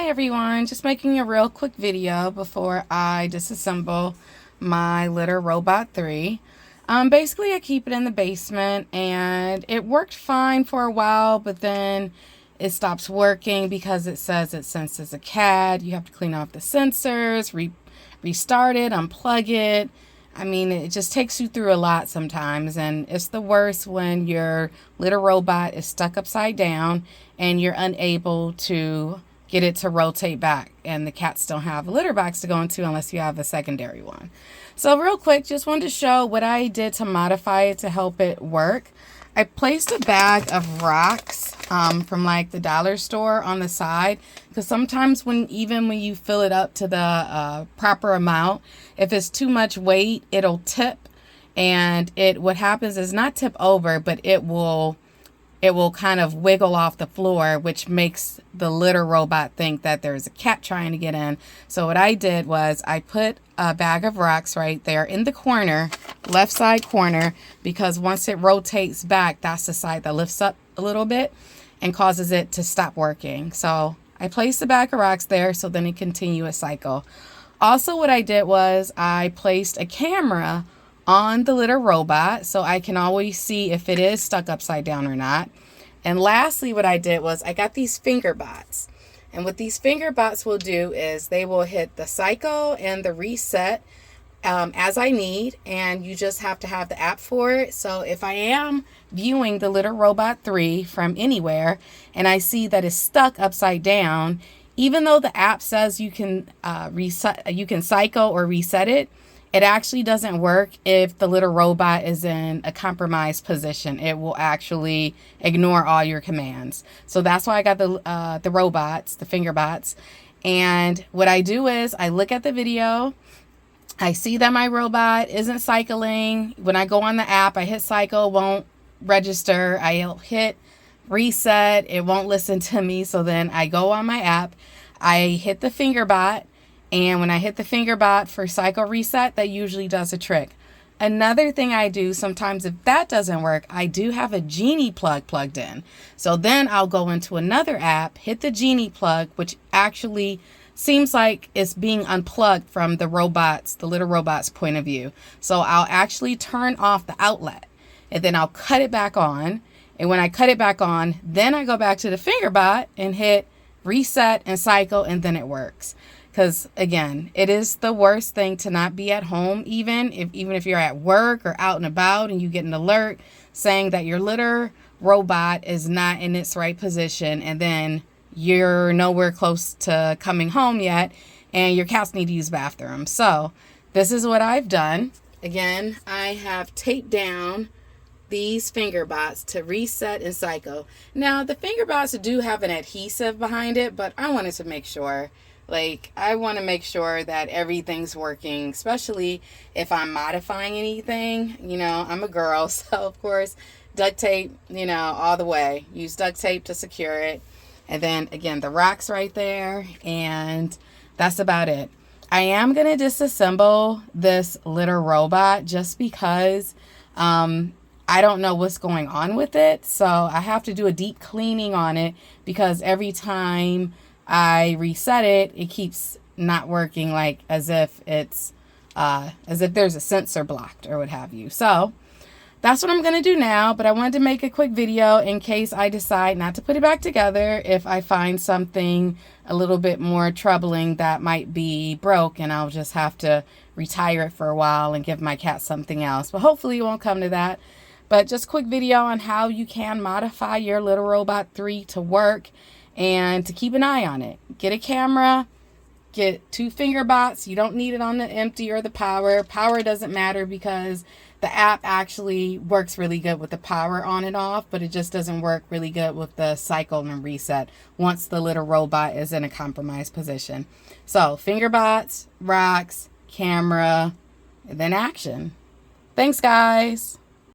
Hi everyone, just making a real quick video before I disassemble my Litter Robot 3. Basically I keep it in the basement and it worked fine for a while, but then it stops working because it says it senses a cat. You have to clean off the sensors, restart it, unplug it. I mean, it just takes you through a lot sometimes, and it's the worst when your Litter Robot is stuck upside down and you're unable to get it to rotate back, and the cats don't have a litter box to go into unless you have a secondary one. So real quick, just wanted to show what I did to modify it to help it work. I placed a bag of rocks from like the dollar store on the side, because sometimes even when you fill it up to the proper amount, if it's too much weight, it'll tip, and what happens is not tip over, but it will kind of wiggle off the floor, which makes the Litter Robot think that there's a cat trying to get in. So what I did was I put a bag of rocks right there in the corner, left side corner, because once it rotates back, that's the side that lifts up a little bit and causes it to stop working. So I placed the bag of rocks there so then it continue a cycle. Also, what I did was I placed a camera on the Litter Robot so I can always see if it is stuck upside down or not. And lastly, what I did was I got these finger bots. And what these finger bots will do is they will hit the cycle and the reset as I need, and you just have to have the app for it. So if I am viewing the Litter Robot 3 from anywhere and I see that it's stuck upside down, even though the app says you can cycle or reset it, it actually doesn't work if the Litter Robot is in a compromised position. It will actually ignore all your commands. So that's why I got the robots, the finger bots. And what I do is I look at the video. I see that my robot isn't cycling. When I go on the app, I hit cycle, won't register. I hit reset, it won't listen to me. So then I go on my app, I hit the finger bot. And when I hit the finger bot for cycle reset, that usually does a trick. Another thing I do sometimes, if that doesn't work, I do have a Genie plug plugged in. So then I'll go into another app, hit the Genie plug, which actually seems like it's being unplugged from the Litter Robot's point of view. So I'll actually turn off the outlet and then I'll cut it back on. And when I cut it back on, then I go back to the finger bot and hit reset and cycle, and then it works. Because again, it is the worst thing to not be at home, even if you're at work or out and about and you get an alert saying that your Litter Robot is not in its right position, and then you're nowhere close to coming home yet and your cats need to use the bathroom. So this is what I've done. Again, I have taped down these finger bots to reset and cycle. Now the finger bots do have an adhesive behind it, but I wanted to make sure. I want to make sure that everything's working, especially if I'm modifying anything. You know, I'm a girl, so of course, duct tape, all the way. Use duct tape to secure it. And then, again, the rocks right there. And that's about it. I am going to disassemble this Litter Robot just because I don't know what's going on with it. So I have to do a deep cleaning on it because every time I reset it, it keeps not working, like as if there's a sensor blocked or what have you. So that's what I'm going to do now, but I wanted to make a quick video in case I decide not to put it back together. If I find something a little bit more troubling that might be broke, and I'll just have to retire it for a while and give my cat something else. But hopefully it won't come to that. But just a quick video on how you can modify your Litter Robot 3 to work and to keep an eye on it. Get a camera, get 2 finger bots. You don't need it on the empty or the power. Power doesn't matter because the app actually works really good with the power on and off, but it just doesn't work really good with the cycle and reset once the Litter Robot is in a compromised position. So finger bots, rocks, camera, and then action. Thanks, guys.